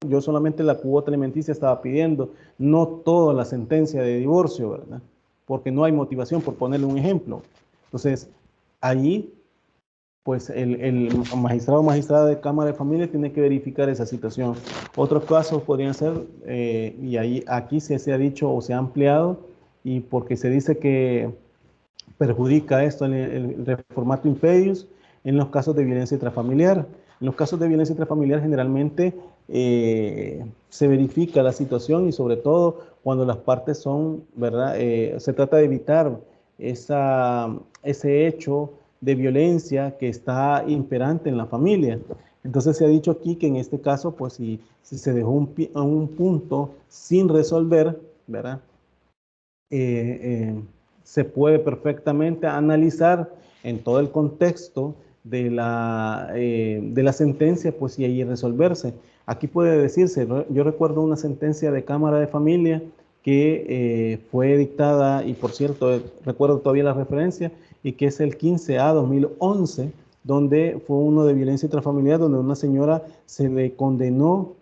yo solamente la cuota alimenticia estaba pidiendo, no toda la sentencia de divorcio, ¿verdad? Porque no hay motivación, por ponerle un ejemplo. Entonces, allí, pues el magistrado o magistrada de Cámara de Familia tiene que verificar esa situación. Otros casos podrían ser, y ahí, aquí se ha dicho o se ha ampliado, y porque se dice que perjudica esto el reformato impedius en los casos de violencia intrafamiliar. En los casos de violencia intrafamiliar generalmente se verifica la situación y sobre todo cuando las partes son, ¿verdad? Se trata de evitar ese hecho de violencia que está imperante en la familia. Entonces se ha dicho aquí que en este caso, pues si se dejó un punto sin resolver, ¿verdad? eh, eh, se puede perfectamente analizar en todo el contexto de la sentencia, pues y ahí resolverse. Aquí puede decirse, yo recuerdo una sentencia de Cámara de Familia que fue dictada, y por cierto, recuerdo todavía la referencia, y que es el 15A 2011, donde fue uno de violencia intrafamiliar, donde una señora se le condenó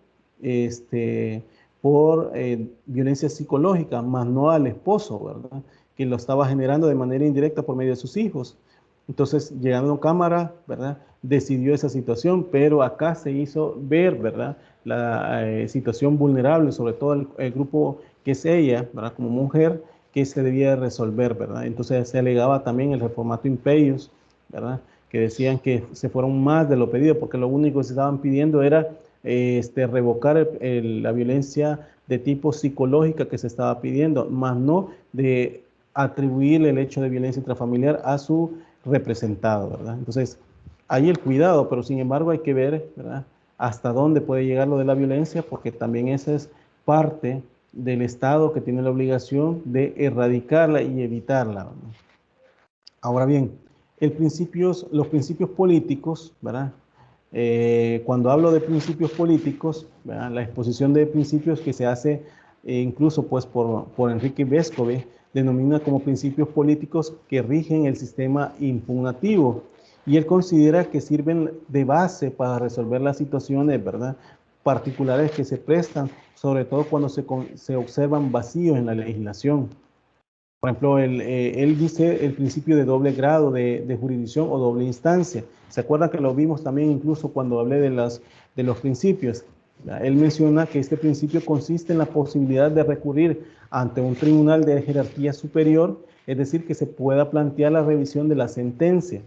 por violencia psicológica, más no al esposo, ¿verdad? Que lo estaba generando de manera indirecta por medio de sus hijos. Entonces, llegando a Cámara, ¿verdad? Decidió esa situación, pero acá se hizo ver, ¿verdad? La situación vulnerable, sobre todo el grupo que es ella, ¿verdad? Como mujer, que se debía resolver, ¿verdad? Entonces se alegaba también el reformato impeius, ¿verdad? Que decían que se fueron más de lo pedido, porque lo único que se estaban pidiendo era revocar la violencia de tipo psicológica que se estaba pidiendo, más no de atribuir el hecho de violencia intrafamiliar a su representado, ¿verdad? Entonces, hay el cuidado, pero sin embargo hay que ver, ¿verdad? Hasta dónde puede llegar lo de la violencia, porque también esa es parte del Estado que tiene la obligación de erradicarla y evitarla, ¿verdad? Ahora bien, los principios políticos, ¿verdad? Cuando hablo de principios políticos, ¿verdad? La exposición de principios que se hace incluso pues, por Enrique Vescove, denomina como principios políticos que rigen el sistema impugnativo. Y él considera que sirven de base para resolver las situaciones, ¿verdad? Particulares que se prestan, sobre todo cuando se observan vacíos en la legislación. Por ejemplo, él dice el principio de doble grado de jurisdicción o doble instancia. ¿Se acuerdan que lo vimos también incluso cuando hablé de los principios? Él menciona que este principio consiste en la posibilidad de recurrir ante un tribunal de jerarquía superior, es decir, que se pueda plantear la revisión de la sentencia.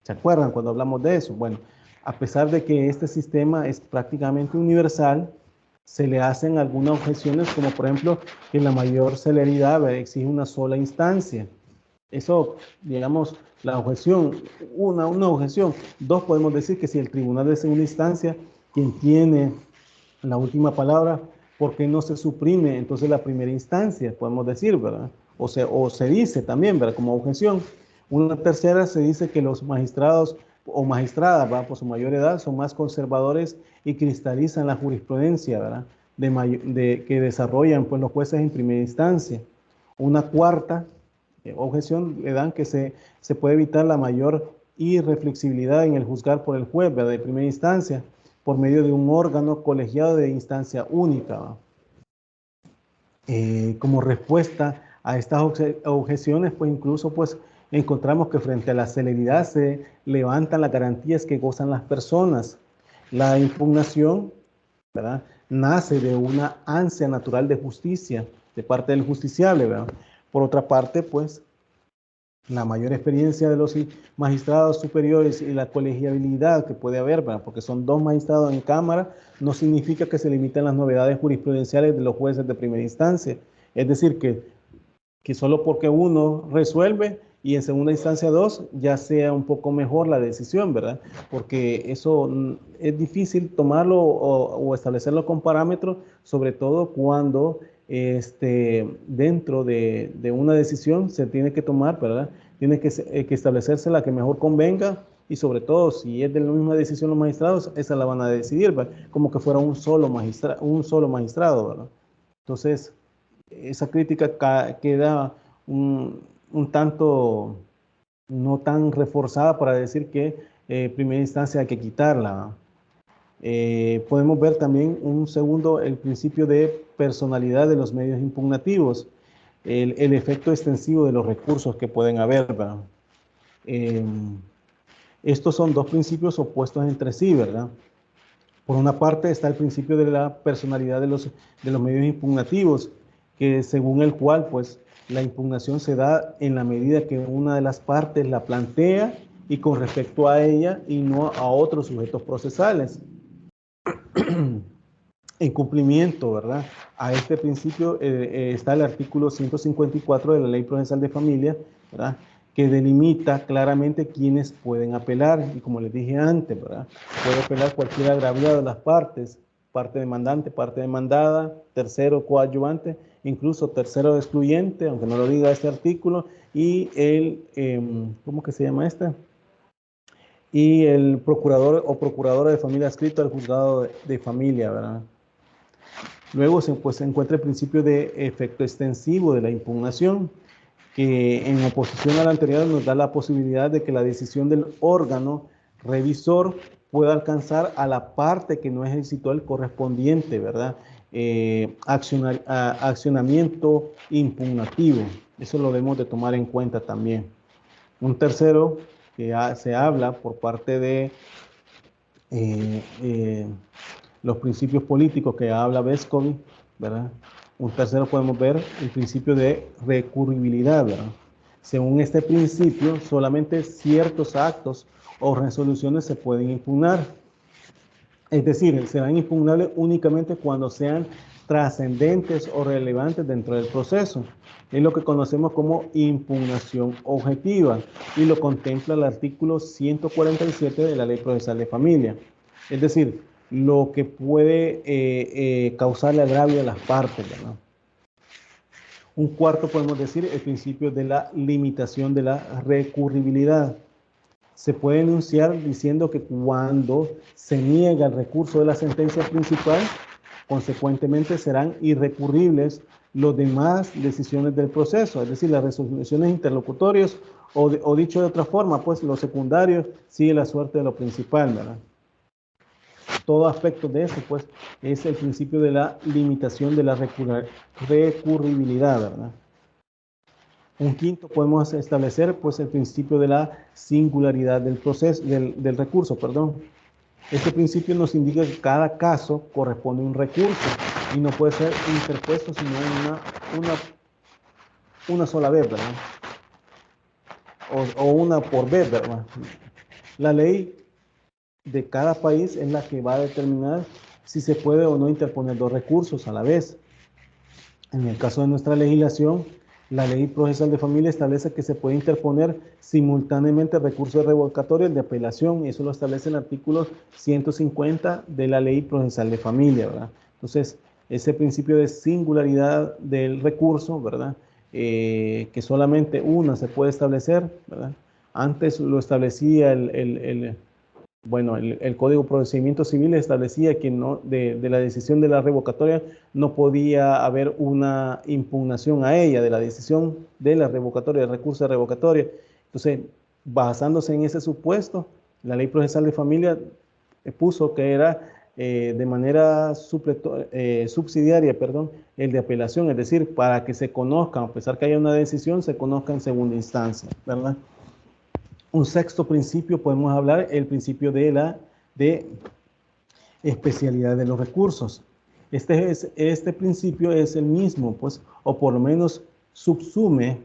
¿Se acuerdan cuando hablamos de eso? Bueno, a pesar de que este sistema es prácticamente universal, se le hacen algunas objeciones, como por ejemplo que la mayor celeridad exige una sola instancia. Eso, digamos, la objeción, una objeción. Dos, podemos decir que si el tribunal de segunda instancia, quien tiene la última palabra, ¿por qué no se suprime entonces la primera instancia? Podemos decir, ¿verdad? O se dice también, ¿verdad? Como objeción. Una tercera se dice que los magistrados o magistradas, ¿verdad? Por su mayor edad, son más conservadores y cristalizan la jurisprudencia, ¿verdad? Que desarrollan pues, los jueces en primera instancia. Una cuarta objeción le dan que se puede evitar la mayor irreflexibilidad en el juzgar por el juez, ¿verdad? De primera instancia, por medio de un órgano colegiado de instancia única. Como respuesta a estas objeciones, pues incluso pues encontramos que frente a la celeridad se levantan las garantías que gozan las personas. La impugnación, ¿verdad? Nace de una ansia natural de justicia de parte del justiciable, ¿verdad? Por otra parte, pues la mayor experiencia de los magistrados superiores y la colegiabilidad que puede haber, ¿verdad? Porque son dos magistrados en Cámara, no significa que se limiten las novedades jurisprudenciales de los jueces de primera instancia. Es decir, que solo porque uno resuelve y en segunda instancia dos, ya sea un poco mejor la decisión, ¿verdad? Porque eso es difícil tomarlo o establecerlo con parámetros, sobre todo cuando dentro de una decisión se tiene que tomar, ¿verdad? Tiene que establecerse la que mejor convenga y sobre todo si es de la misma decisión los magistrados, esa la van a decidir, ¿verdad? Como que fuera un solo magistrado, ¿verdad? Entonces, esa crítica queda un tanto no tan reforzada para decir que primera instancia hay que quitarla. Podemos ver también un segundo, el principio de personalidad de los medios impugnativos, el efecto extensivo de los recursos que pueden haber, ¿verdad? Estos son dos principios opuestos entre sí, ¿verdad? Por una parte está el principio de la personalidad de los medios impugnativos, que según el cual, pues, la impugnación se da en la medida que una de las partes la plantea y con respecto a ella y no a otros sujetos procesales. En cumplimiento, ¿verdad? A este principio está el artículo 154 de la Ley Procesal de Familia, ¿verdad? Que delimita claramente quiénes pueden apelar. Y como les dije antes, ¿verdad? Puede apelar cualquier agraviado de las partes, parte demandante, parte demandada, tercero coadyuvante, incluso tercero excluyente, aunque no lo diga este artículo, y ¿cómo que se llama este? Y el procurador o procuradora de familia adscrito al juzgado de familia, ¿verdad? Luego se encuentra el principio de efecto extensivo de la impugnación, que en oposición al anterior nos da la posibilidad de que la decisión del órgano revisor pueda alcanzar a la parte que no ejercitó el correspondiente, ¿verdad? Accionamiento impugnativo. Eso lo debemos de tomar en cuenta también. Un tercero que se habla por parte de los principios políticos que habla Vescovi, ¿verdad? Un tercero podemos ver el principio de recurribilidad, ¿verdad? Según este principio, solamente ciertos actos o resoluciones se pueden impugnar. Es decir, serán impugnables únicamente cuando sean trascendentes o relevantes dentro del proceso. Es lo que conocemos como impugnación objetiva y lo contempla el artículo 147 de la Ley Procesal de Familia. Es decir, lo que puede causarle agravio a las partes, ¿verdad? Un cuarto, podemos decir, el principio de la limitación de la recurribilidad. Se puede enunciar diciendo que cuando se niega el recurso de la sentencia principal, consecuentemente serán irrecurribles las demás decisiones del proceso, es decir, las resoluciones interlocutorias o dicho de otra forma, pues los secundarios sigue la suerte de lo principal, ¿verdad? Todo aspecto de eso, pues, es el principio de la limitación de la recurribilidad, ¿verdad? Un quinto podemos establecer, pues, el principio de la singularidad del proceso, del recurso, perdón. Este principio nos indica que cada caso corresponde a un recurso y no puede ser interpuesto sino una sola vez, ¿verdad? O una por vez, ¿verdad? La ley de cada país es la que va a determinar si se puede o no interponer dos recursos a la vez. En el caso de nuestra legislación, la Ley Procesal de Familia establece que se puede interponer simultáneamente recursos revocatorios de apelación, y eso lo establece el artículo 150 de la Ley Procesal de Familia, ¿verdad? Entonces, ese principio de singularidad del recurso, ¿verdad? Que solamente una se puede establecer, ¿verdad? Antes lo establecía el Código de Procedimiento Civil establecía que no, de la decisión de la revocatoria no podía haber una impugnación a ella, de la decisión de la revocatoria, del recurso de revocatoria. Entonces, basándose en ese supuesto, la Ley Procesal de Familia puso que era de manera subsidiaria, perdón, el de apelación, es decir, para que se conozca, a pesar que haya una decisión, se conozca en segunda instancia, ¿verdad? Un sexto principio podemos hablar, el principio de especialidad de los recursos. Este principio es el mismo, pues, o por lo menos subsume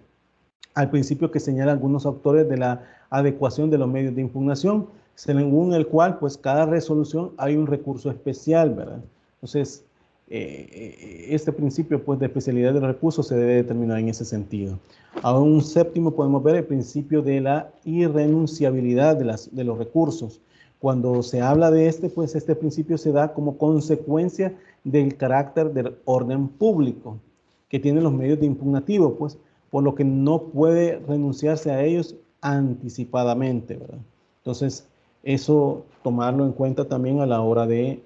al principio que señalan algunos autores de la adecuación de los medios de impugnación, según el cual, pues, cada resolución hay un recurso especial, ¿verdad? Entonces, este principio, pues, de especialidad de los recursos se debe determinar en ese sentido. A un séptimo podemos ver el principio de la irrenunciabilidad de los recursos. Cuando se habla de pues este principio se da como consecuencia del carácter del orden público que tienen los medios de impugnativo, pues, por lo que no puede renunciarse a ellos anticipadamente, ¿verdad? Entonces, eso tomarlo en cuenta también a la hora de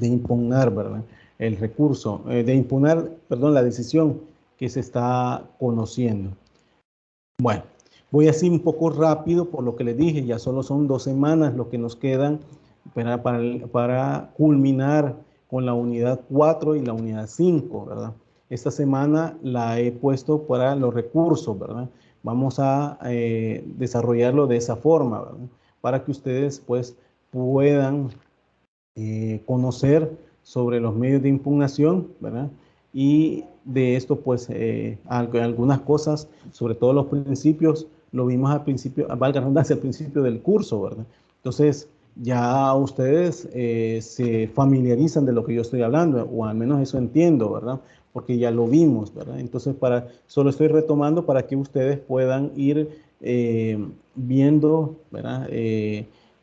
impugnar, ¿verdad? El recurso, de impugnar, perdón, la decisión que se está conociendo. Bueno, voy así un poco rápido por lo que les dije, ya solo son 2 semanas lo que nos quedan para culminar con la unidad 4 y la unidad 5, ¿verdad? Esta semana la he puesto para los recursos, ¿verdad? Vamos a desarrollarlo de esa forma, ¿verdad? Para que ustedes pues puedan conocer sobre los medios de impugnación, ¿verdad? Y de esto pues algunas cosas, sobre todo los principios, lo vimos al principio, valga la redundancia, al principio del curso, ¿verdad? Entonces, ya ustedes se familiarizan de lo que yo estoy hablando, o al menos eso entiendo, ¿verdad? Porque ya lo vimos, ¿verdad? Entonces, solo estoy retomando para que ustedes puedan ir viendo, ¿verdad?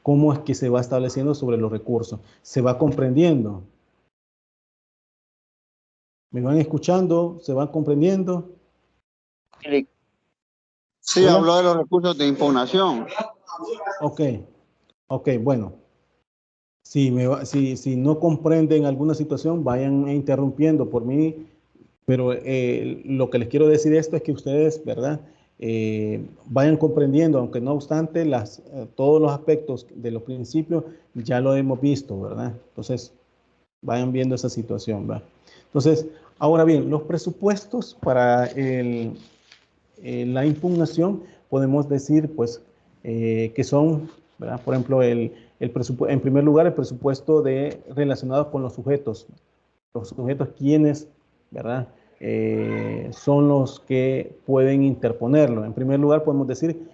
Cómo es que se va estableciendo sobre los recursos. ¿Se va comprendiendo? ¿Me van escuchando? ¿Se van comprendiendo? Sí, ¿Hola? habló de los recursos de impugnación. Ok, ok, bueno. Si no comprenden alguna situación, vayan interrumpiendo por mí, pero lo que les quiero decir esto es que ustedes, ¿verdad? Vayan comprendiendo, aunque no obstante, todos los aspectos de los principios ya lo hemos visto, ¿verdad? Entonces, vayan viendo esa situación, ¿verdad? Entonces, ahora bien, los presupuestos para la impugnación, podemos decir, pues, que son, ¿verdad? Por ejemplo, en primer lugar, el presupuesto relacionado con los sujetos. Los sujetos quienes, ¿verdad? Son los que pueden interponerlo. En primer lugar, podemos decir,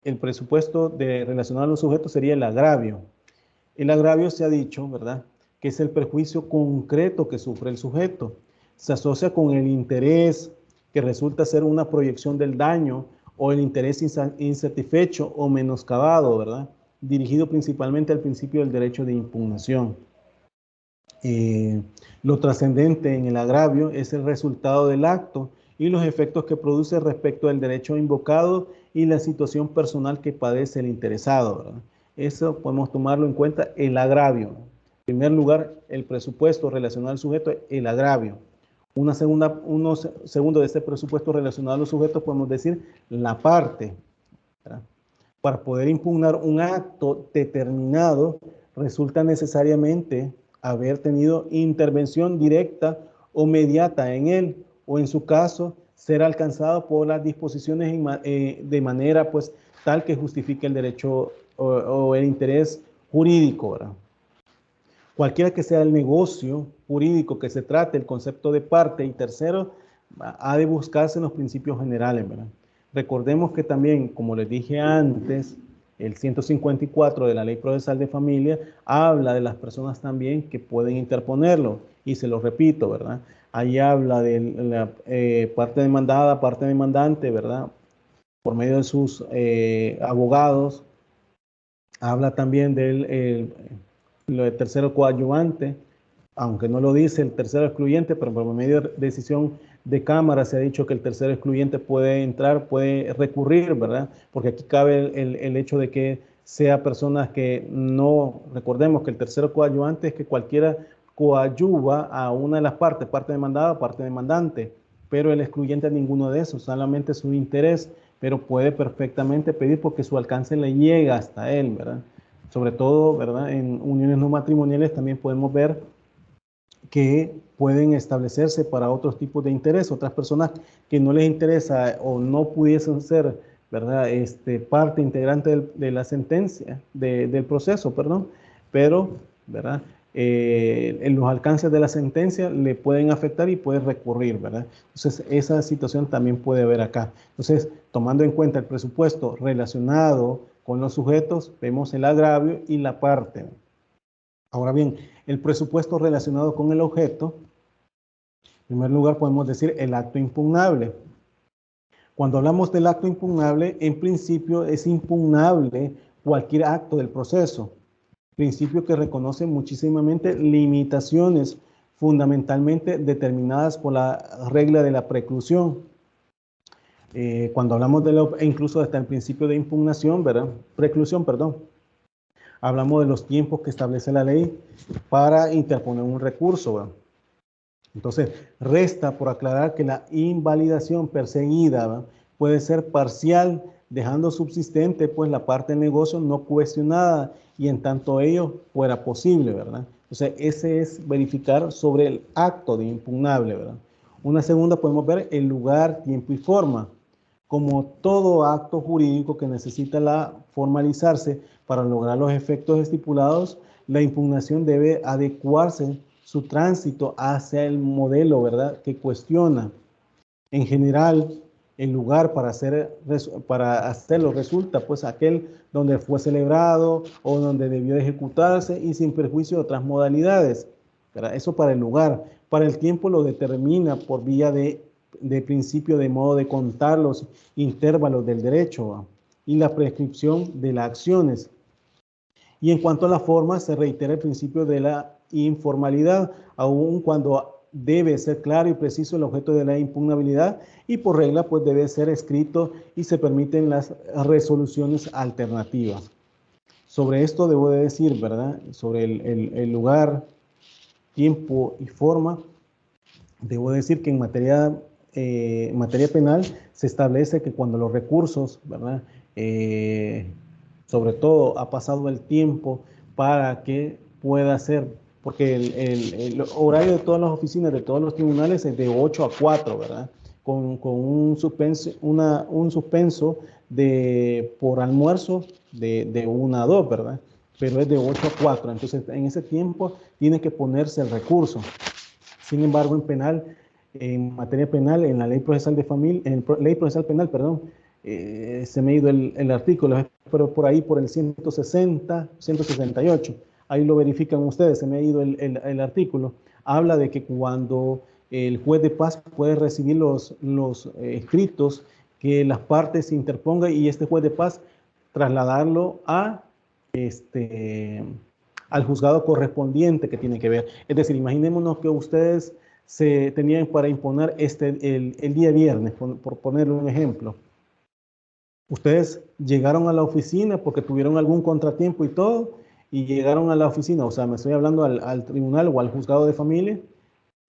el presupuesto relacionado a los sujetos sería el agravio. El agravio se ha dicho, ¿verdad?, que es el perjuicio concreto que sufre el sujeto. Se asocia con el interés que resulta ser una proyección del daño o el interés insatisfecho o menoscabado, ¿verdad?, dirigido principalmente al principio del derecho de impugnación. Lo trascendente en el agravio es el resultado del acto y los efectos que produce respecto al derecho invocado y la situación personal que padece el interesado, ¿verdad? Eso podemos tomarlo en cuenta, el agravio. En primer lugar, el presupuesto relacionado al sujeto, el agravio. Unos segundos de este presupuesto relacionado a los sujetos, podemos decir la parte, ¿verdad? Para poder impugnar un acto determinado, resulta necesariamente haber tenido intervención directa o mediata en él, o en su caso, ser alcanzado por las disposiciones de manera pues tal que justifique el derecho o el interés jurídico, ¿verdad? Cualquiera que sea el negocio jurídico que se trate, el concepto de parte y tercero ha de buscarse en los principios generales, ¿verdad? Recordemos que también, como les dije antes, el 154 de la Ley Procesal de Familia habla de las personas también que pueden interponerlo, y se lo repito, ¿verdad? Ahí habla de la parte demandada, parte demandante, ¿verdad? Por medio de sus abogados. Habla también lo de tercero coadyuvante, aunque no lo dice el tercero excluyente, pero por medio de decisión de Cámara se ha dicho que el tercero excluyente puede entrar, puede recurrir, ¿verdad? Porque aquí cabe el hecho de que sea personas que no, recordemos que el tercero coadyuvante es que cualquiera coadyuva a una de las partes, parte demandada, parte demandante, pero el excluyente a ninguno de esos, solamente su interés, pero puede perfectamente pedir porque su alcance le llega hasta él, ¿verdad? Sobre todo, ¿verdad? En uniones no matrimoniales también podemos ver que pueden establecerse para otros tipos de interés, otras personas que no les interesa o no pudiesen ser, ¿verdad?, parte integrante de la sentencia, del proceso, perdón, pero, ¿verdad?, en los alcances de la sentencia le pueden afectar y puede recurrir, ¿verdad? Entonces, esa situación también puede haber acá. Entonces, tomando en cuenta el presupuesto relacionado con los sujetos, vemos el agravio y la parte. Ahora bien, el presupuesto relacionado con el objeto, en primer lugar podemos decir el acto impugnable. Cuando hablamos del acto impugnable, en principio es impugnable cualquier acto del proceso, principio que reconoce muchísimamente limitaciones fundamentalmente determinadas por la regla de la preclusión. Cuando hablamos incluso hasta el principio de impugnación, ¿verdad? Preclusión, perdón. Hablamos de los tiempos que establece la ley para interponer un recurso, ¿verdad? Entonces, resta por aclarar que la invalidación perseguida, ¿verdad?, puede ser parcial, dejando subsistente pues la parte del negocio no cuestionada y en tanto ello fuera posible, ¿verdad? O sea, ese es verificar sobre el acto de impugnable, ¿verdad? Una segunda podemos ver el lugar, tiempo y forma. Como todo acto jurídico que necesita formalizarse para lograr los efectos estipulados, la impugnación debe adecuarse su tránsito hacia el modelo, ¿verdad?, que cuestiona. En general, el lugar para hacerlo resulta pues aquel donde fue celebrado o donde debió ejecutarse y sin perjuicio de otras modalidades, ¿verdad? Eso para el lugar. Para el tiempo lo determina por vía de principio de modo de contar los intervalos del derecho, ¿va? Y la prescripción de las acciones. Y en cuanto a la forma, se reitera el principio de la informalidad, aun cuando debe ser claro y preciso el objeto de la impugnabilidad y por regla pues debe ser escrito y se permiten las resoluciones alternativas. Sobre esto debo de decir, ¿verdad? Sobre el lugar, tiempo y forma, debo decir que en materia penal se establece que cuando los recursos, ¿verdad? Sobre todo ha pasado el tiempo para que pueda ser, porque el horario de todas las oficinas, de todos los tribunales es de 8 a 4, ¿verdad? Con un suspenso por almuerzo de 1 a 2, ¿verdad? Pero es de 8 a 4, entonces en ese tiempo tiene que ponerse el recurso. Sin embargo, en materia penal, en la ley procesal de familia, ley procesal penal, perdón, se me ha ido el artículo, pero por ahí por el 160, 168, ahí lo verifican ustedes, se me ha ido el artículo, habla de que cuando el juez de paz puede recibir los escritos que las partes interpongan y este juez de paz trasladarlo al juzgado correspondiente que tiene que ver. Es decir, imaginémonos que ustedes se tenían para imponer el día viernes, por ponerle un ejemplo. Ustedes llegaron a la oficina porque tuvieron algún contratiempo y todo, y llegaron a la oficina, o sea, me estoy hablando al tribunal o al juzgado de familia,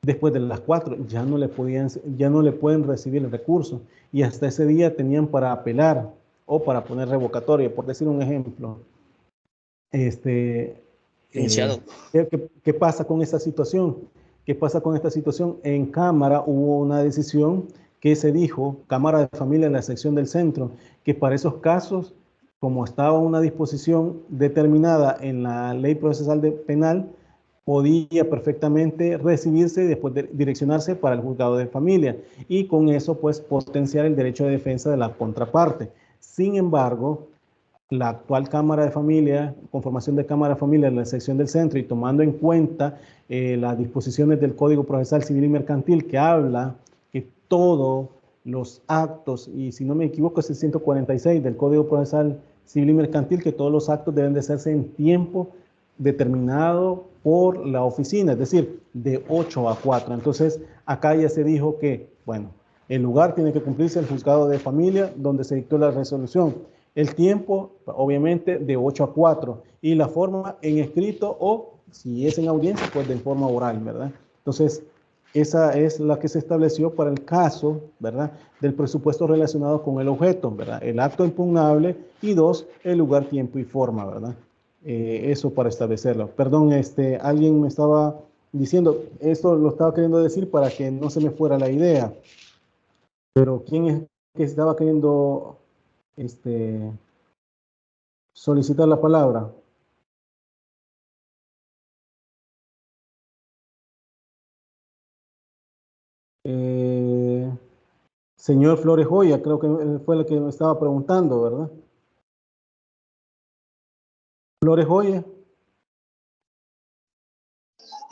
después de las 4, ya no le pueden recibir el recurso, y hasta ese día tenían para apelar o para poner revocatoria, por decir un ejemplo. Este, Licenciado. ¿Qué pasa con esta situación? ¿Qué pasa con esta situación? En Cámara hubo una decisión que se dijo, Cámara de Familia en la sección del centro, que para esos casos, como estaba una disposición determinada en la ley procesal penal, podía perfectamente recibirse y después direccionarse para el juzgado de familia y con eso pues potenciar el derecho de defensa de la contraparte. Sin embargo, la actual Cámara de Familia, conformación de Cámara de Familia en la sección del centro y tomando en cuenta las disposiciones del Código Procesal Civil y Mercantil que habla que todos los actos, y si no me equivoco es el 146 del Código Procesal Civil y Mercantil, que todos los actos deben de hacerse en tiempo determinado por la oficina, es decir, de 8 a 4. Entonces, acá ya se dijo que, bueno, el lugar tiene que cumplirse el juzgado de familia donde se dictó la resolución. El tiempo, obviamente, de 8 a 4 y la forma en escrito o, si es en audiencia, pues de forma oral, ¿verdad? Entonces, esa es la que se estableció para el caso, ¿verdad?, del presupuesto relacionado con el objeto, ¿verdad? El acto impugnable y 2, el lugar, tiempo y forma, ¿verdad? Eso para establecerlo. Perdón, alguien me estaba diciendo, esto lo estaba queriendo decir para que no se me fuera la idea, pero ¿quién es que estaba queriendo solicitar la palabra? Señor Flores Joya, creo que fue el que me estaba preguntando, ¿verdad? Flores Joya.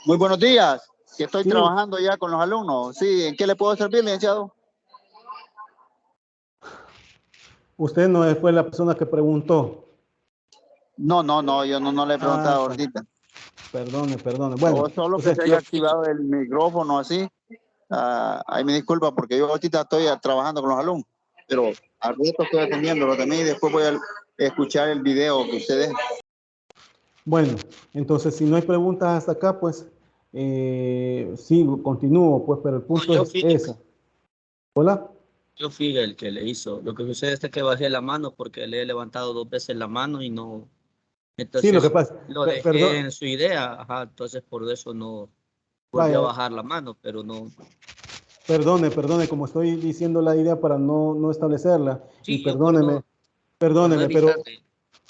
Muy buenos días. Que estoy Sí, trabajando ya con los alumnos. Sí, ¿en qué le puedo servir, licenciado? usted no fue la persona que preguntó. No, yo no le he preguntado Bueno, ahorita. perdone. Bueno, O solo o que sea, se haya activado el micrófono así. Ahí me disculpa porque yo ahorita estoy trabajando con los alumnos. Pero al rato estoy atendiendo los demás y después voy a escuchar el video que ustedes. bueno, entonces si no hay preguntas hasta acá, pues sí, continúo, pues, pero el No, punto es ese. Hola. yo fui el que le hizo. Lo que sucede es que bajé la mano porque le he levantado 2 veces la mano y no. Sí, lo que Entonces pasa, lo dejé perdón, en su idea, ajá, entonces por eso no volví a vaya, bajar la mano, pero no. perdone, como estoy diciendo la idea para no establecerla, y Sí, yo por no perdóneme, pero, evitarle.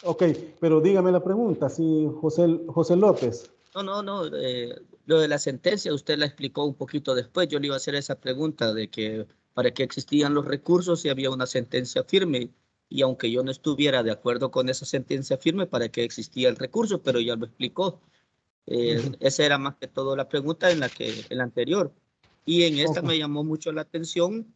ok, pero dígame la pregunta, sí, José López. No, lo de la sentencia usted la explicó un poquito después. Yo le iba a hacer esa pregunta de que para qué existían los recursos si había una sentencia firme. Y aunque yo no estuviera de acuerdo con esa sentencia firme, para qué existía el recurso, pero ya lo explicó. Ujú. Esa era más que todo la pregunta en la anterior. Y en esta Ok. me llamó mucho la atención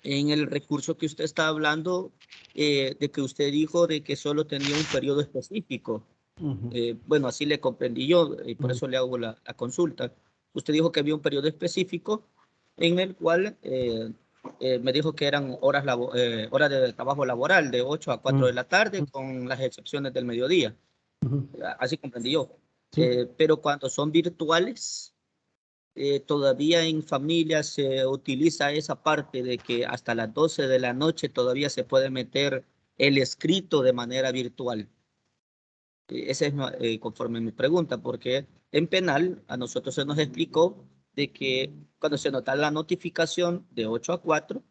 en el recurso que usted está hablando, de que usted dijo de que solo tenía un periodo específico. Ujú, Bueno, así le comprendí yo y por ujú, eso le hago la consulta. Usted dijo que había un periodo específico en el cual me dijo que eran horas de trabajo laboral de 8 a 4 ujú, de la tarde con las excepciones del mediodía. ujú. Así comprendí yo. Sí. Pero cuando son virtuales, todavía en familia se utiliza esa parte de que hasta las 12 de la noche todavía se puede meter el escrito de manera virtual. Esa es conforme mi pregunta, porque en penal a nosotros se nos explicó de que cuando se nota la notificación de 8 a 4,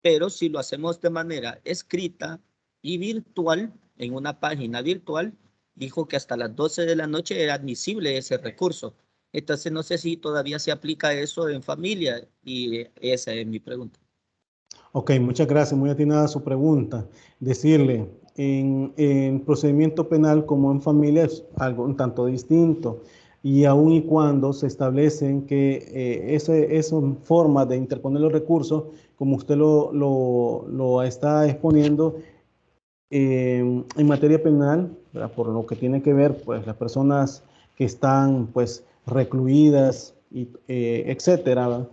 pero si lo hacemos de manera escrita y virtual, en una página virtual, dijo que hasta las 12 de la noche era admisible ese recurso. Entonces no sé si todavía se aplica eso en familia y esa es mi pregunta. Ok, muchas gracias, muy atinada su pregunta. Decirle, en procedimiento penal como en familia es algo un tanto distinto y aun y cuando se establecen que esa forma de interponer los recursos, como usted lo está exponiendo, en materia penal, ¿verdad? Por lo que tiene que ver, pues las personas que están, pues, recluidas, y, etcétera, ¿verdad?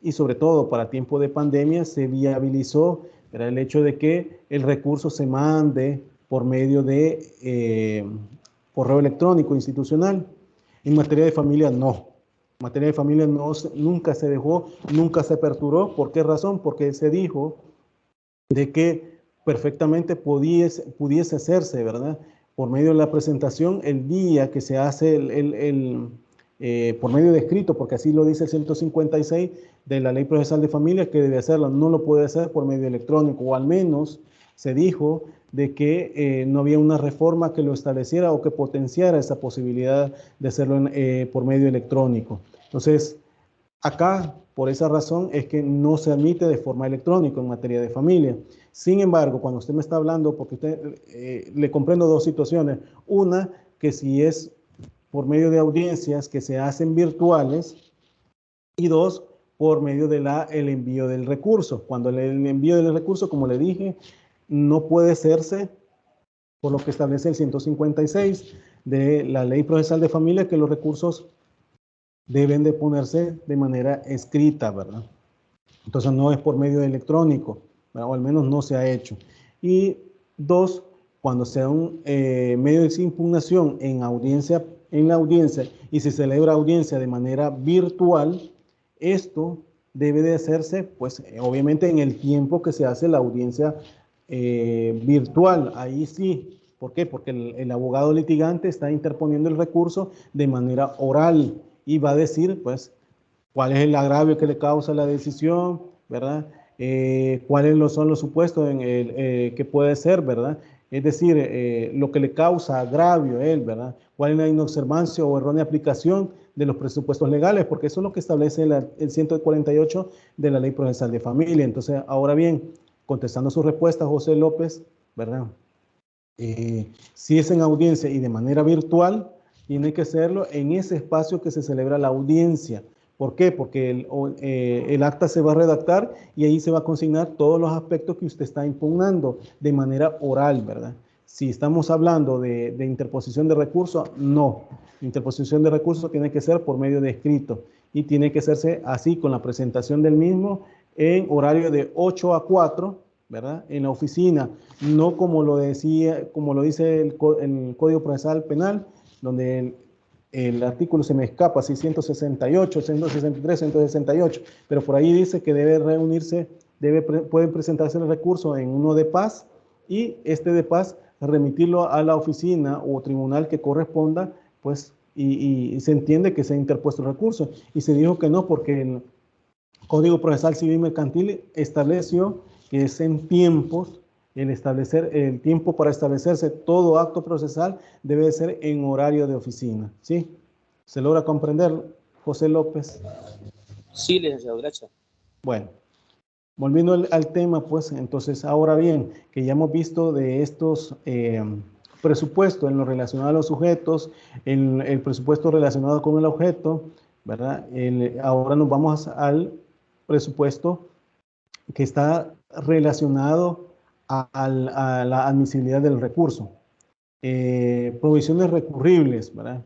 Y sobre todo para tiempo de pandemia, se viabilizó, ¿verdad? El hecho de que el recurso se mande por medio de correo electrónico institucional. En materia de familia, no. En materia de familia no, nunca se dejó, nunca se aperturó. ¿Por qué razón? Porque se dijo de que perfectamente pudiese hacerse, ¿verdad? Por medio de la presentación, el día que se hace por medio de escrito, porque así lo dice el 156 de la Ley Procesal de Familia, que debe hacerlo, no lo puede hacer por medio electrónico, o al menos se dijo de que no había una reforma que lo estableciera o que potenciara esa posibilidad de hacerlo por medio electrónico. Entonces, acá, por esa razón, es que no se admite de forma electrónica en materia de familia. Sin embargo, cuando usted me está hablando, porque usted le comprendo dos situaciones. Una, que si es por medio de audiencias que se hacen virtuales, y dos, por medio de el envío del recurso. Cuando el envío del recurso, como le dije, no puede hacerse por lo que establece el 156 de la Ley Procesal de Familia, que los recursos deben de ponerse de manera escrita, ¿verdad? Entonces no es por medio electrónico, ¿verdad? O al menos no se ha hecho. Y dos, cuando sea un medio de impugnación en la audiencia y se celebra audiencia de manera virtual, esto debe de hacerse, pues obviamente en el tiempo que se hace la audiencia virtual. Ahí sí. ¿Por qué? Porque el abogado litigante está interponiendo el recurso de manera oral y va a decir, pues, cuál es el agravio que le causa la decisión, ¿verdad? ¿Cuáles son los supuestos que puede ser, ¿verdad? Es decir, lo que le causa agravio a él, ¿verdad? ¿Cuál es la inobservancia o errónea aplicación de los presupuestos legales? Porque eso es lo que establece el 148 de la Ley Procesal de Familia. Entonces, ahora bien, contestando su respuesta, José López, ¿verdad? Si es en audiencia y de manera virtual, tiene que hacerlo en ese espacio que se celebra la audiencia. ¿Por qué? Porque el acta se va a redactar y ahí se va a consignar todos los aspectos que usted está impugnando de manera oral, ¿verdad? Si estamos hablando de interposición de recursos, no. Interposición de recursos tiene que ser por medio de escrito y tiene que hacerse así con la presentación del mismo en horario de 8 a 4, ¿verdad? En la oficina, no como lo dice el Código Procesal Penal, donde el artículo se me escapa, si 168, 163, 168, pero por ahí dice que debe reunirse, pueden presentarse el recurso en uno de paz y este de paz remitirlo a la oficina o tribunal que corresponda, pues, y se entiende que se ha interpuesto el recurso. Y se dijo que no, porque el Código Procesal Civil Mercantil estableció que es en tiempos, el tiempo para establecerse todo acto procesal debe ser en horario de oficina, ¿sí? ¿Se logra comprender, José López? Sí, licenciado, gracias. Bueno, volviendo al tema, pues, entonces, ahora bien, que ya hemos visto de estos presupuestos en lo relacionado a los sujetos, el presupuesto relacionado con el objeto, ¿verdad? Ahora nos vamos al presupuesto que está relacionado a la admisibilidad del recurso. Provisiones recurribles, ¿verdad?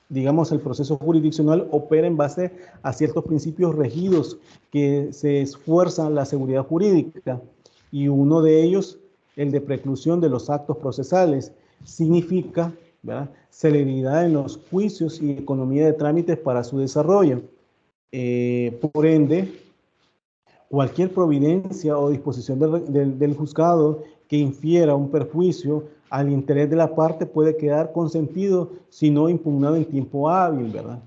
Digamos, el proceso jurisdiccional opera en base a ciertos principios regidos que se esfuerzan la seguridad jurídica, y uno de ellos, el de preclusión de los actos procesales, significa, ¿verdad?, celeridad en los juicios y economía de trámites para su desarrollo. Por ende, cualquier providencia o disposición del juzgado que infiera un perjuicio al interés de la parte puede quedar consentido si no impugnado en tiempo hábil, ¿verdad?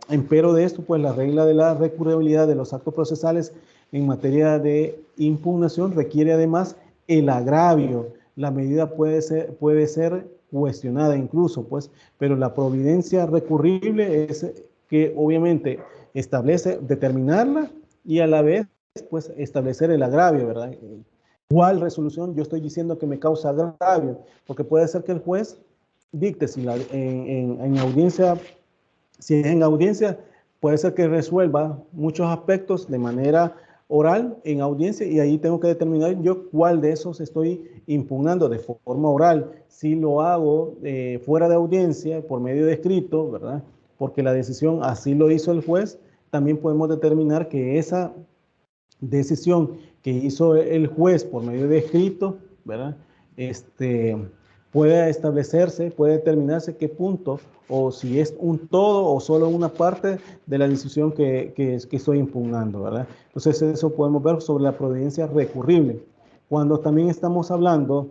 Empero de esto, pues la regla de la recurribilidad de los actos procesales en materia de impugnación requiere además el agravio. La medida puede ser cuestionada incluso, pues, pero la providencia recurrible es que obviamente establece determinarla y a la vez, pues, establecer el agravio, ¿verdad? ¿Cuál resolución yo estoy diciendo que me causa agravio? Porque puede ser que el juez dicte si en audiencia, si es en audiencia, puede ser que resuelva muchos aspectos de manera oral en audiencia, y ahí tengo que determinar yo cuál de esos estoy impugnando de forma oral. Si lo hago fuera de audiencia, por medio de escrito, ¿verdad?, porque la decisión así lo hizo el juez, también podemos determinar que esa decisión que hizo el juez por medio de escrito, ¿verdad?, puede establecerse, puede determinarse qué punto, o si es un todo o solo una parte de la decisión que estoy impugnando, ¿verdad? Entonces eso podemos ver sobre la providencia recurrible. Cuando también estamos hablando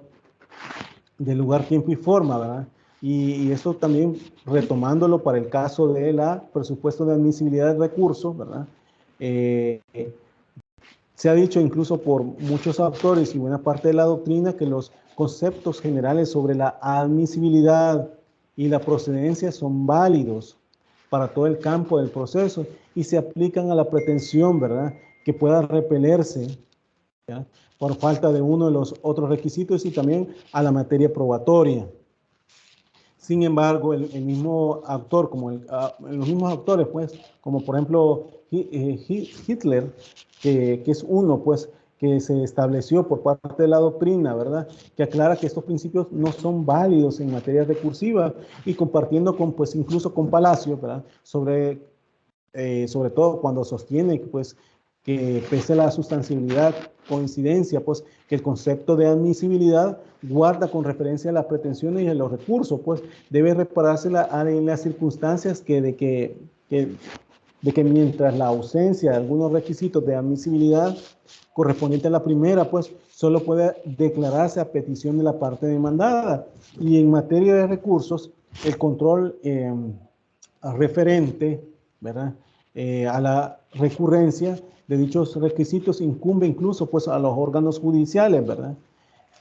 del lugar, tiempo y forma, ¿verdad? Y eso también retomándolo para el caso de la presupuesto de admisibilidad de recursos, ¿verdad? Se ha dicho incluso por muchos autores y buena parte de la doctrina que los conceptos generales sobre la admisibilidad y la procedencia son válidos para todo el campo del proceso y se aplican a la pretensión, ¿verdad?, que pueda repelerse, ¿ya?, por falta de uno de los otros requisitos, y también a la materia probatoria. Sin embargo, el mismo autor, los mismos autores, pues, como por ejemplo Hitler, que es uno, pues, que se estableció por parte de la doctrina, ¿verdad?, que aclara que estos principios no son válidos en materia recursiva, y compartiendo con, pues, incluso con Palacio, ¿verdad?, sobre todo cuando sostiene, pues, que pese a la sustancialidad, coincidencia, pues, que el concepto de admisibilidad guarda con referencia a las pretensiones y a los recursos, pues, debe repararse en las circunstancias de que mientras la ausencia de algunos requisitos de admisibilidad correspondiente a la primera, pues, solo puede declararse a petición de la parte demandada. Y en materia de recursos, el control referente, ¿verdad?, a la recurrencia de dichos requisitos incumbe incluso, pues, a los órganos judiciales, ¿verdad?,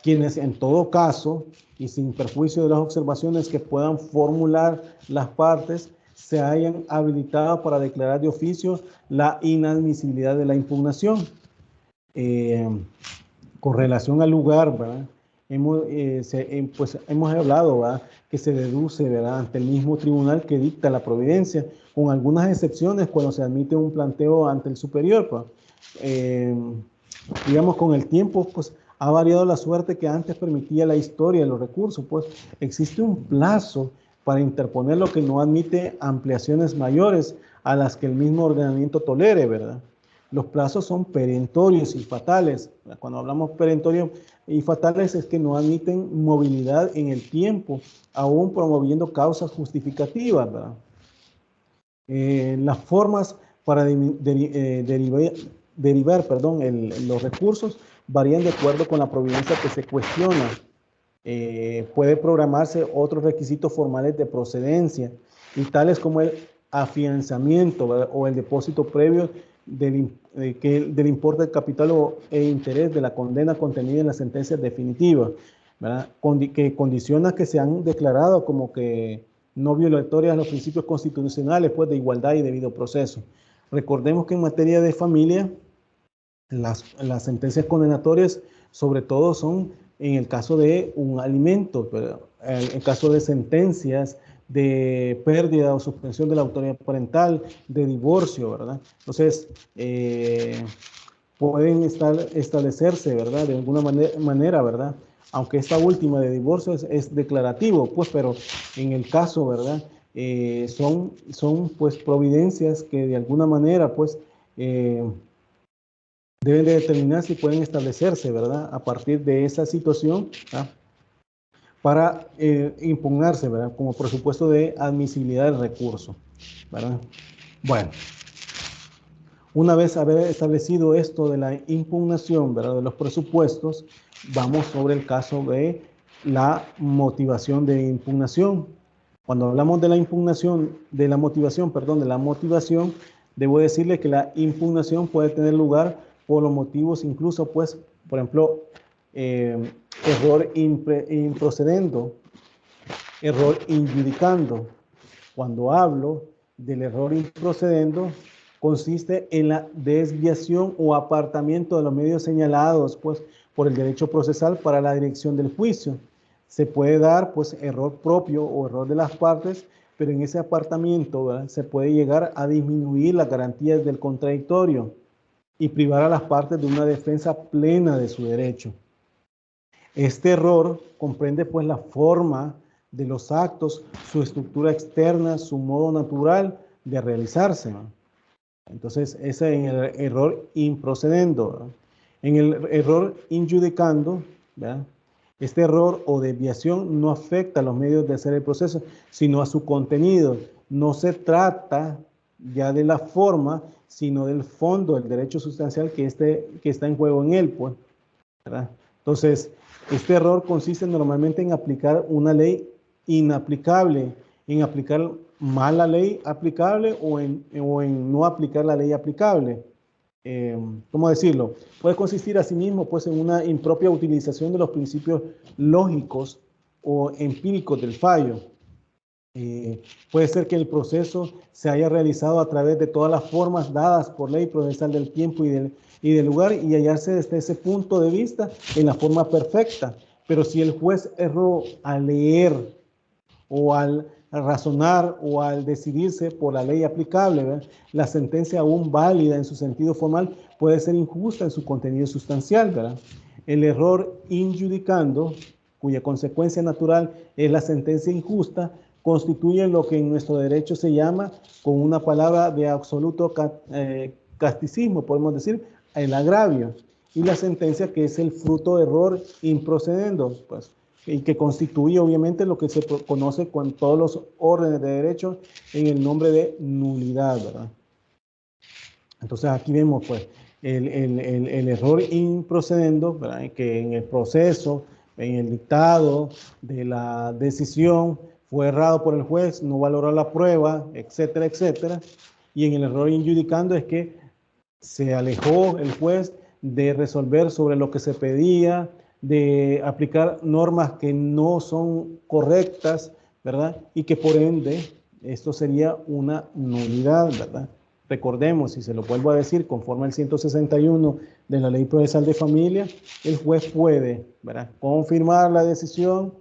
quienes en todo caso y sin perjuicio de las observaciones que puedan formular las partes, se hayan habilitado para declarar de oficio la inadmisibilidad de la impugnación. Con relación al lugar, ¿verdad?, pues hemos hablado, ¿verdad?, que se deduce, ¿verdad?, ante el mismo tribunal que dicta la providencia, con algunas excepciones cuando se admite un planteo ante el superior, pues. Digamos, con el tiempo, pues, ha variado la suerte que antes permitía la historia de los recursos, pues existe un plazo para interponer lo que no admite ampliaciones mayores a las que el mismo ordenamiento tolere, ¿verdad? Los plazos son perentorios y fatales. Cuando hablamos perentorios y fatales es que no admiten movilidad en el tiempo, aún promoviendo causas justificativas, ¿verdad? Las formas para derivar los recursos varían de acuerdo con la providencia que se cuestiona. Puede programarse otros requisitos formales de procedencia, y tales como el afianzamiento, ¿verdad?, o el depósito previo del importe del capital e interés de la condena contenida en la sentencia definitiva, ¿verdad?, que condiciona que sean declarados como que no violatorias a los principios constitucionales, pues, de igualdad y debido proceso. Recordemos que en materia de familia, las sentencias condenatorias sobre todo son en el caso de un alimento, pero en el caso de sentencias de pérdida o suspensión de la autoridad parental, de divorcio, ¿verdad? Entonces, pueden establecerse, ¿verdad?, de alguna manera, ¿verdad?, aunque esta última de divorcio es declarativo, pues, pero en el caso, ¿verdad?, son pues providencias que de alguna manera, pues, deben de determinarse y pueden establecerse, ¿verdad?, a partir de esa situación, ¿verdad?, para impugnarse, ¿verdad?, como presupuesto de admisibilidad del recurso, ¿verdad? Bueno, una vez haber establecido esto de la impugnación, ¿verdad?, de los presupuestos, vamos sobre el caso de la motivación de impugnación. Cuando hablamos de la impugnación, de la motivación, debo decirle que la impugnación puede tener lugar por los motivos incluso, pues, por ejemplo, error improcedendo, error injudicando. Cuando hablo del error improcedendo, consiste en la desviación o apartamiento de los medios señalados, pues, por el derecho procesal para la dirección del juicio. Se puede dar, pues, error propio o error de las partes, pero en ese apartamiento, ¿verdad?, se puede llegar a disminuir las garantías del contradictorio y privar a las partes de una defensa plena de su derecho. Este error comprende, pues, la forma de los actos, su estructura externa, su modo natural de realizarse, ¿no? Entonces, ese es el error improcedendo, ¿verdad? En el error injudicando, ¿verdad?, este error o desviación no afecta a los medios de hacer el proceso, sino a su contenido. No se trata ya de la forma, sino del fondo, del derecho sustancial que está en juego en él, pues, ¿verdad? Entonces, este error consiste normalmente en aplicar una ley inaplicable, en aplicar mal la ley aplicable o en no aplicar la ley aplicable. ¿Cómo decirlo? Puede consistir asimismo, pues, en una impropia utilización de los principios lógicos o empíricos del fallo. Puede ser que el proceso se haya realizado a través de todas las formas dadas por ley procesal del tiempo y del lugar, y hallarse desde ese punto de vista en la forma perfecta. Pero si el juez erró al leer o al razonar o al decidirse por la ley aplicable, ¿verdad?, la sentencia aún válida en su sentido formal puede ser injusta en su contenido sustancial, ¿verdad? El error injudicando, cuya consecuencia natural es la sentencia injusta, constituye lo que en nuestro derecho se llama, con una palabra de absoluto casticismo, podemos decir, el agravio, y la sentencia que es el fruto de error improcedendo, pues, y que constituye obviamente lo que se conoce con todos los órdenes de derecho en el nombre de nulidad, ¿verdad? Entonces aquí vemos, pues, el error improcedendo, ¿verdad?, que en el proceso, en el dictado de la decisión fue errado por el juez, no valoró la prueba, etcétera, etcétera. Y en el error injudicando es que se alejó el juez de resolver sobre lo que se pedía, de aplicar normas que no son correctas, ¿verdad? Y que por ende esto sería una nulidad, ¿verdad? Recordemos, y se lo vuelvo a decir, conforme al 161 de la Ley Procesal de Familia, el juez puede, ¿verdad?, confirmar la decisión,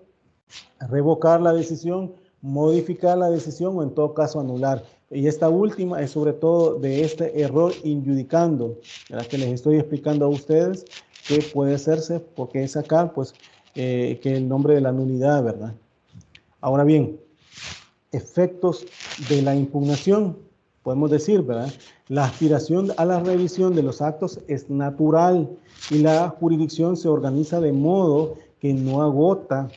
revocar la decisión, modificar la decisión o en todo caso anular. Y esta última es sobre todo de este error injudicando, ¿verdad?, que les estoy explicando a ustedes, que puede hacerse porque es acá, pues, que el nombre de la nulidad, ¿verdad? Ahora bien, efectos de la impugnación, podemos decir, ¿verdad? La aspiración a la revisión de los actos es natural y la jurisdicción se organiza de modo que no agota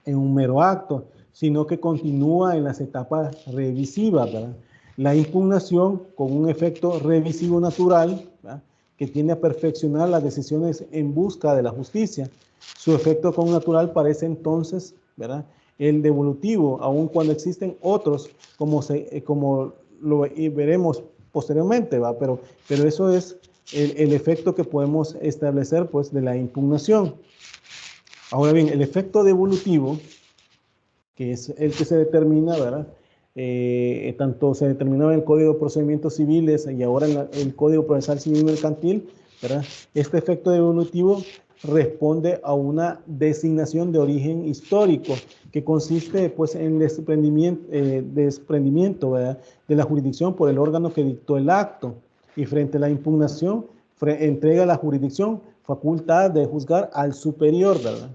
en un mero acto, sino que continúa en las etapas revisivas, ¿verdad? La impugnación con un efecto revisivo natural, ¿verdad?, que tiende a perfeccionar las decisiones en busca de la justicia. Su efecto connatural parece entonces, ¿verdad?, el devolutivo, aun cuando existen otros, como lo veremos posteriormente, ¿va? Pero eso es el efecto que podemos establecer, pues, de la impugnación. Ahora bien, el efecto devolutivo, que es el que se determina, ¿verdad? Tanto se determinaba en el Código de Procedimientos Civiles y ahora en el Código Procesal Civil Mercantil, ¿verdad? Este efecto devolutivo responde a una designación de origen histórico que consiste, pues, en desprendimiento, ¿verdad?, de la jurisdicción por el órgano que dictó el acto, y frente a la impugnación entrega a la jurisdicción facultad de juzgar al superior, ¿verdad?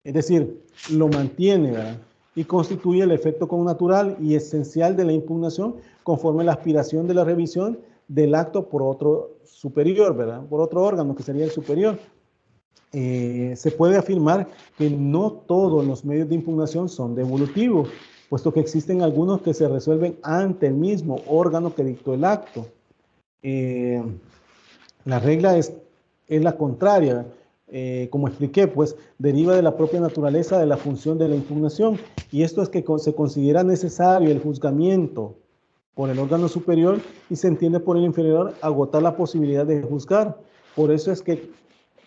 Es decir, lo mantiene, ¿verdad?, y constituye el efecto connatural y esencial de la impugnación conforme a la aspiración de la revisión del acto por otro superior, ¿verdad?, por otro órgano que sería el superior. Se puede afirmar que no todos los medios de impugnación son devolutivos, puesto que existen algunos que se resuelven ante el mismo órgano que dictó el acto. La regla es la contraria. Como expliqué, pues deriva de la propia naturaleza de la función de la impugnación, y esto es que se considera necesario el juzgamiento por el órgano superior y se entiende por el inferior agotar la posibilidad de juzgar. Por eso es que,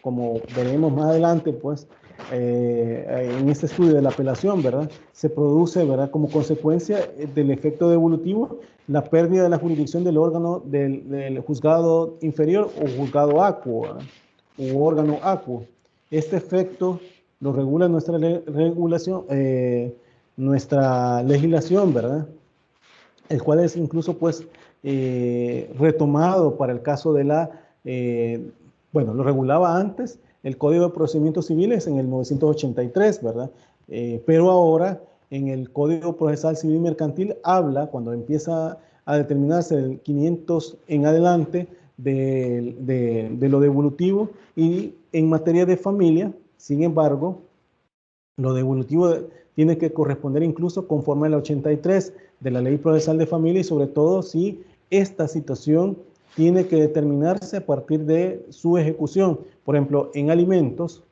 como veremos más adelante, pues, en este estudio de la apelación, ¿verdad?, se produce, ¿verdad?, como consecuencia del efecto devolutivo, la pérdida de la jurisdicción del órgano del juzgado inferior o juzgado acuo, ¿verdad?, u órgano acuo. Este efecto lo regula nuestra nuestra legislación, ¿verdad?, el cual es incluso, pues, retomado para el caso de la, bueno, lo regulaba antes el Código de Procedimientos Civiles en el 983, ¿verdad? Pero ahora en el Código Procesal Civil Mercantil habla, cuando empieza a determinarse el 500 en adelante, de lo devolutivo, y en materia de familia, sin embargo, lo devolutivo tiene que corresponder incluso conforme a la 83 de la Ley Procesal de Familia, y sobre todo si esta situación tiene que determinarse a partir de su ejecución. Por ejemplo, en alimentos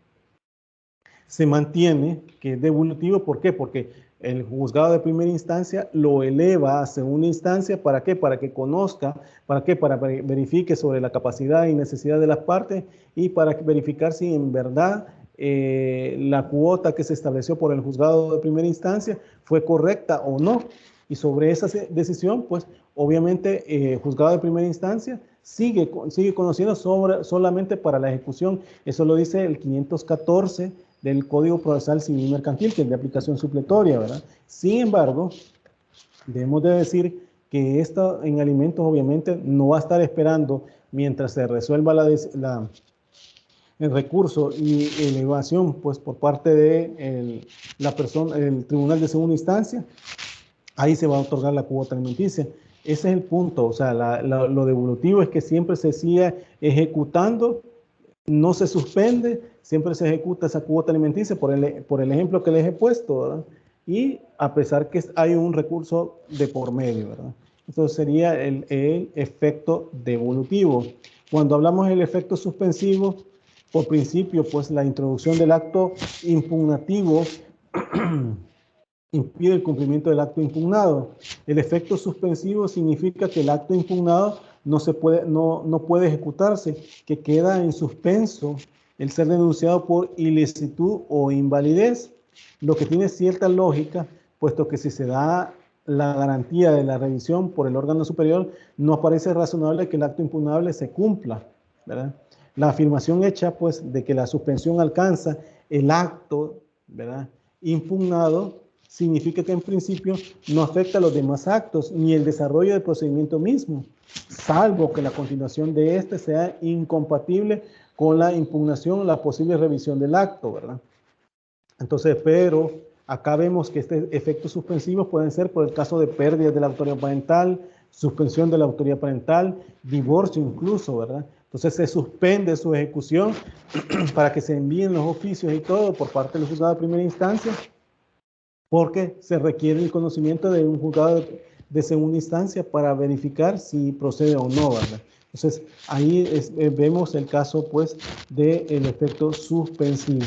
se mantiene que es devolutivo. ¿Por qué? Porque el juzgado de primera instancia lo eleva a segunda instancia. ¿Para qué? Para que conozca. ¿Para qué? Para verifique sobre la capacidad y necesidad de las partes, y para verificar si en verdad la cuota que se estableció por el juzgado de primera instancia fue correcta o no. Y sobre esa decisión, pues, obviamente, juzgado de primera instancia sigue conociendo solamente para la ejecución. Eso lo dice el 514 del Código Procesal Civil Mercantil, que es de aplicación supletoria, ¿verdad? Sin embargo, debemos de decir que esto en alimentos obviamente no va a estar esperando mientras se resuelva el recurso y elevación, pues, por parte de la persona, el tribunal de segunda instancia. Ahí se va a otorgar la cuota alimenticia. Ese es el punto. O sea, lo devolutivo es que siempre se siga ejecutando, no se suspende, siempre se ejecuta esa cuota alimenticia por el ejemplo que les he puesto, ¿verdad? Y a pesar que hay un recurso de por medio, ¿verdad? Entonces sería el efecto devolutivo. Cuando hablamos del efecto suspensivo, por principio, pues la introducción del acto impugnativo impide el cumplimiento del acto impugnado. El efecto suspensivo significa que el acto impugnado no puede ejecutarse, que queda en suspenso el ser denunciado por ilicitud o invalidez, lo que tiene cierta lógica, puesto que si se da la garantía de la revisión por el órgano superior, no parece razonable que el acto impugnable se cumpla, ¿verdad? La afirmación hecha, pues, de que la suspensión alcanza el acto, ¿verdad?, impugnado, significa que en principio no afecta a los demás actos ni el desarrollo del procedimiento mismo, salvo que la continuación de este sea incompatible con la impugnación o la posible revisión del acto, ¿verdad? Entonces, pero acá vemos que este efecto suspensivo pueden ser por el caso de pérdida de la autoridad parental, suspensión de la autoridad parental, divorcio incluso, ¿verdad? Entonces se suspende su ejecución para que se envíen los oficios y todo por parte del juzgado de primera instancia, porque se requiere el conocimiento de un juzgado de segunda instancia para verificar si procede o no, ¿verdad? Entonces, ahí vemos el caso, pues, del efecto suspensivo.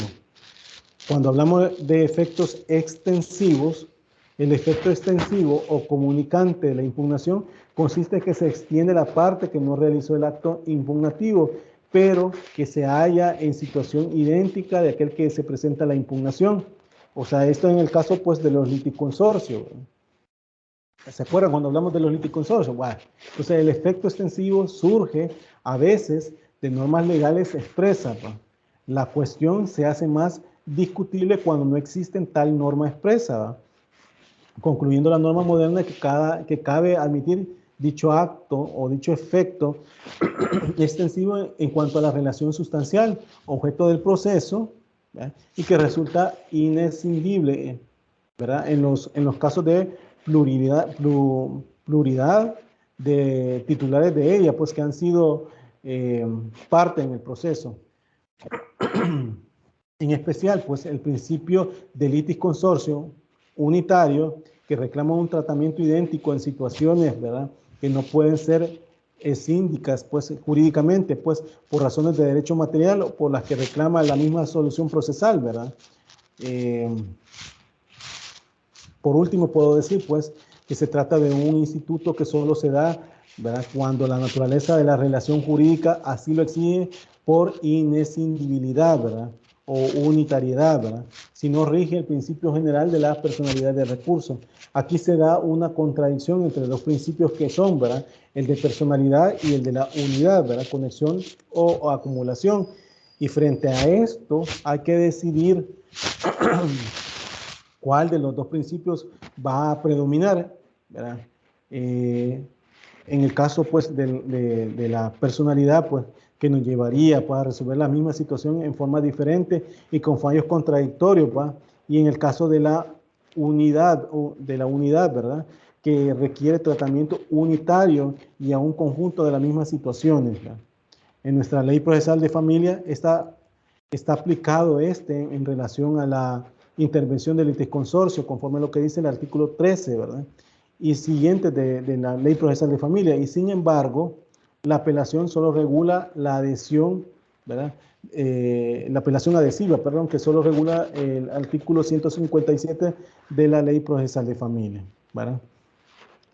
Cuando hablamos de efectos extensivos, el efecto extensivo o comunicante de la impugnación consiste en que se extiende la parte que no realizó el acto impugnativo, pero que se halla en situación idéntica de aquel que se presenta la impugnación. O sea, esto en el caso, pues, de los liticonsorcios. ¿Se acuerdan cuando hablamos de los liticonsorcios? Bueno, entonces el efecto extensivo surge a veces de normas legales expresas, ¿no? La cuestión se hace más discutible cuando no existen tal norma expresa, ¿no? Concluyendo la norma moderna que cabe admitir dicho acto o dicho efecto extensivo en cuanto a la relación sustancial, objeto del proceso, ¿verdad? Y que resulta inescindible, ¿verdad? En los casos de pluralidad de titulares de ella, pues que han sido parte en el proceso. En especial, pues el principio de litis consorcio unitario que reclama un tratamiento idéntico en situaciones, ¿verdad?, que no pueden ser síndicas, pues jurídicamente, pues por razones de derecho material o por las que reclama la misma solución procesal, ¿verdad? Por último, puedo decir, pues, que se trata de un instituto que solo se da, ¿verdad?, cuando la naturaleza de la relación jurídica así lo exige por inescindibilidad, ¿verdad?, o unitariedad, ¿verdad?, si no rige el principio general de la personalidad del recurso. Aquí se da una contradicción entre los principios que son, ¿verdad?, el de personalidad y el de la unidad, ¿verdad?, conexión o acumulación. Y frente a esto hay que decidir cuál de los dos principios va a predominar, ¿verdad? En el caso, pues, de la personalidad, pues, que nos llevaría pues, a resolver la misma situación en forma diferente y con fallos contradictorios, ¿va? Y en el caso de la unidad, ¿verdad?, que requiere tratamiento unitario y a un conjunto de las mismas situaciones, ¿verdad? En nuestra ley procesal de familia está aplicado en relación a la intervención del litisconsorcio, conforme a lo que dice el artículo 13, ¿verdad?, y siguientes de la ley procesal de familia. Y sin embargo, la apelación solo regula la adhesión, ¿verdad?, la apelación adhesiva, perdón, que solo regula el artículo 157 de la ley procesal de familia, ¿verdad?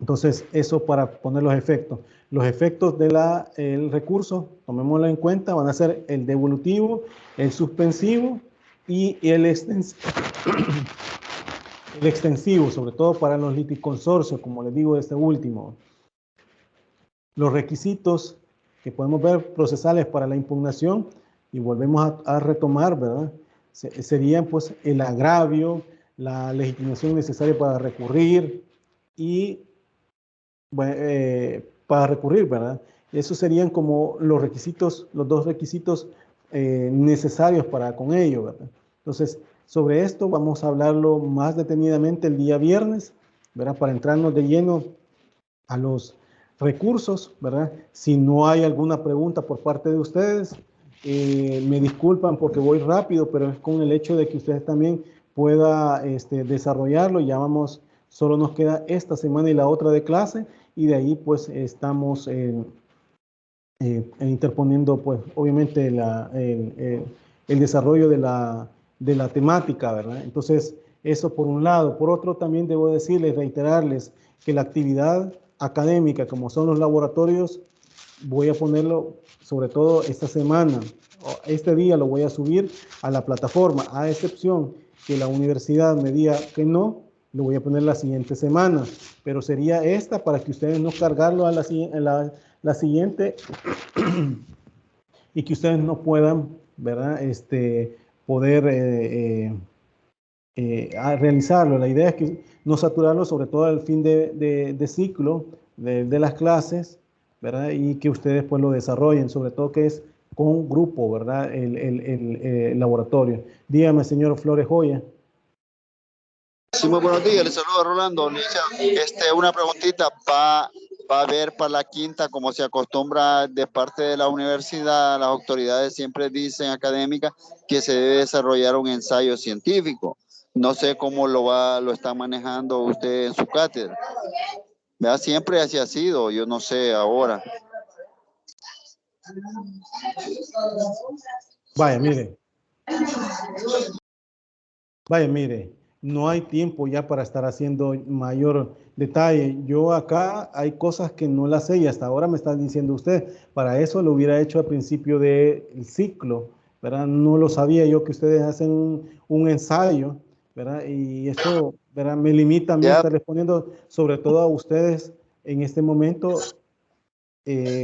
Entonces, eso para poner los efectos. Los efectos del recurso, tomémoslo en cuenta, van a ser el devolutivo, el suspensivo y el extensivo. El extensivo, sobre todo para los liticonsorcios, como les digo, este último. Los requisitos que podemos ver procesales para la impugnación, y volvemos a retomar, ¿verdad? Serían, pues, el agravio, la legitimación necesaria para recurrir y para recurrir, ¿verdad? Esos serían como los requisitos, los dos requisitos necesarios para con ello, ¿verdad? Entonces, sobre esto vamos a hablarlo más detenidamente el día viernes, ¿verdad? Para entrarnos de lleno a los recursos, ¿verdad? Si no hay alguna pregunta por parte de ustedes, me disculpan porque voy rápido, pero es con el hecho de que ustedes también puedan desarrollarlo. Ya vamos, solo nos queda esta semana y la otra de clase, y de ahí pues estamos interponiendo pues obviamente el desarrollo de la temática, ¿verdad? Entonces, eso por un lado. Por otro, también debo decirles, reiterarles que la actividad académica, como son los laboratorios, voy a ponerlo sobre todo esta semana. Este día lo voy a subir a la plataforma, a excepción que la universidad me diga que no, lo voy a poner la siguiente semana, pero sería esta para que ustedes no cargarlo a la siguiente y que ustedes no puedan, ¿verdad? Poder realizarlo. La idea es que no saturarlo, sobre todo al fin de ciclo de las clases, ¿verdad? Y que ustedes pues lo desarrollen, sobre todo que es con grupo, ¿verdad? El laboratorio. Dígame, señor Flores Joya. Sí, muy buenos días, les saludo a Rolando. Una preguntita, ¿va a haber para la quinta, como se acostumbra de parte de la universidad? Las autoridades siempre dicen, académicas, que se debe desarrollar un ensayo científico. No sé cómo lo está manejando usted en su cátedra. ¿Verdad? Siempre así ha sido, yo no sé ahora. Vaya, mire. Vaya, mire, no hay tiempo ya para estar haciendo mayor detalle. Yo acá hay cosas que no las sé y hasta ahora me está diciendo usted. Para eso lo hubiera hecho al principio del ciclo, ¿verdad? No lo sabía yo que ustedes hacen un ensayo, ¿verdad? Y eso, ¿verdad? Me limita a mí Ya, estar respondiendo, sobre todo a ustedes en este momento,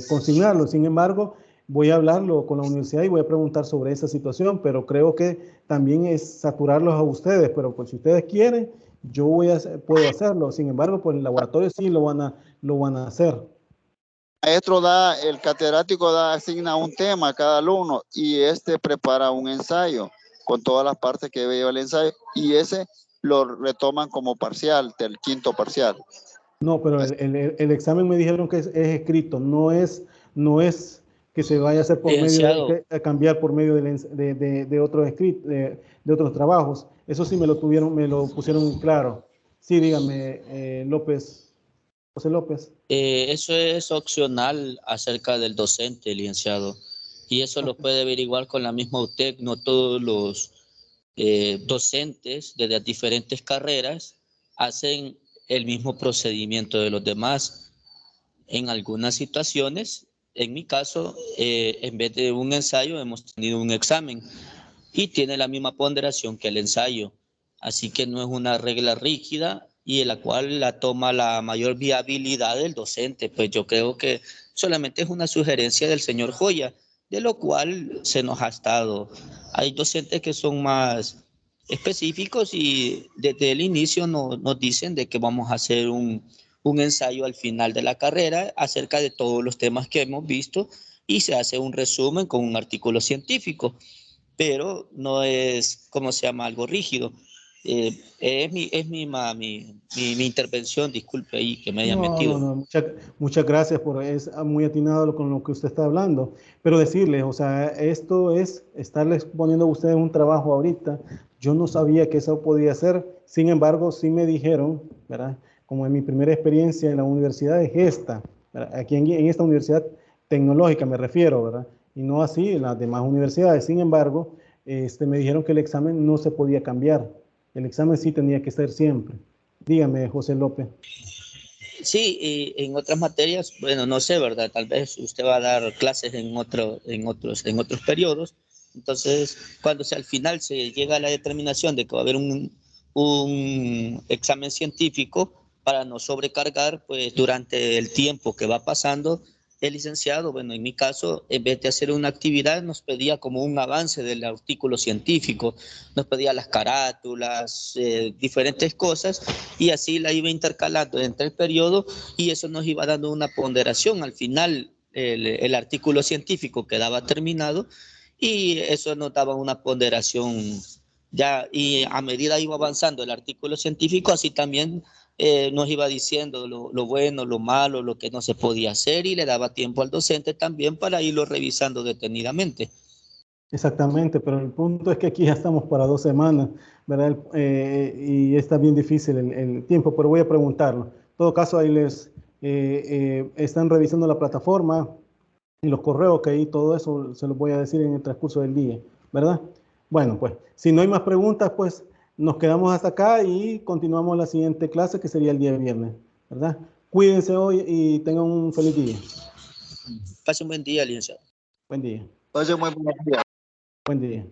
consignarlo. Sin embargo, voy a hablarlo con la universidad y voy a preguntar sobre esa situación, pero creo que también es saturarlos a ustedes, pero pues si ustedes quieren, yo puedo hacerlo. Sin embargo, pues el laboratorio sí lo van a hacer. maestro el catedrático asigna un tema a cada alumno y este prepara un ensayo con todas las partes que debe llevar el ensayo y ese lo retoman como parcial, del quinto parcial. No, pero el examen me dijeron que es escrito, no es que se vaya a hacer por medio Licenciado, a cambiar por medio de otros de otros trabajos. Eso sí me lo pusieron claro. Sí, dígame, José López. eso es opcional acerca del docente, licenciado. Y eso lo puede averiguar con la misma UTEC. No todos los docentes de las diferentes carreras hacen el mismo procedimiento de los demás. En algunas situaciones, en mi caso, en vez de un ensayo, hemos tenido un examen y tiene la misma ponderación que el ensayo. Así que no es una regla rígida y en la cual la toma la mayor viabilidad del docente. Pues yo creo que solamente es una sugerencia del señor Joya, de lo cual se nos ha estado. Hay docentes que son más específicos y desde el inicio nos dicen de que vamos a hacer un ensayo al final de la carrera acerca de todos los temas que hemos visto y se hace un resumen con un artículo científico, pero no es, ¿cómo se llama?, algo rígido. Mi intervención, disculpe ahí que me haya metido. No, muchas gracias es muy atinado con lo que usted está hablando, pero decirles, o sea, esto es estarles poniendo a ustedes un trabajo ahorita. Yo no sabía que eso podía ser, sin embargo, sí me dijeron, ¿verdad? Como en mi primera experiencia en la universidad es esta, ¿verdad? Aquí en esta universidad tecnológica me refiero, ¿verdad? Y no así en las demás universidades. Sin embargo, me dijeron que el examen no se podía cambiar, el examen sí tenía que ser siempre. Dígame, José López. Sí, y en otras materias, bueno, no sé, ¿verdad? Tal vez usted va a dar clases en otros periodos. Entonces, cuando al final se llega a la determinación de que va a haber un examen científico para no sobrecargar, pues durante el tiempo que va pasando, el licenciado, bueno, en mi caso, en vez de hacer una actividad, nos pedía como un avance del artículo científico, nos pedía las carátulas, diferentes cosas, y así la iba intercalando entre el periodo y eso nos iba dando una ponderación. Al final el artículo científico quedaba terminado y eso nos daba una ponderación ya, y a medida iba avanzando el artículo científico, así también nos iba diciendo lo bueno, lo malo, lo que no se podía hacer y le daba tiempo al docente también para irlo revisando detenidamente. Exactamente, pero el punto es que aquí ya estamos para 2 semanas, ¿verdad? Y está bien difícil el tiempo, pero voy a preguntarlo. En todo caso, ahí están revisando la plataforma y los correos que hay, todo eso se los voy a decir en el transcurso del día, ¿verdad? Bueno, pues, si no hay más preguntas, pues nos quedamos hasta acá y continuamos la siguiente clase que sería el día viernes, ¿verdad? Cuídense hoy y tengan un feliz día. Pase un buen día, licenciado. Buen día. Entonces, muy buenos días. Buen día.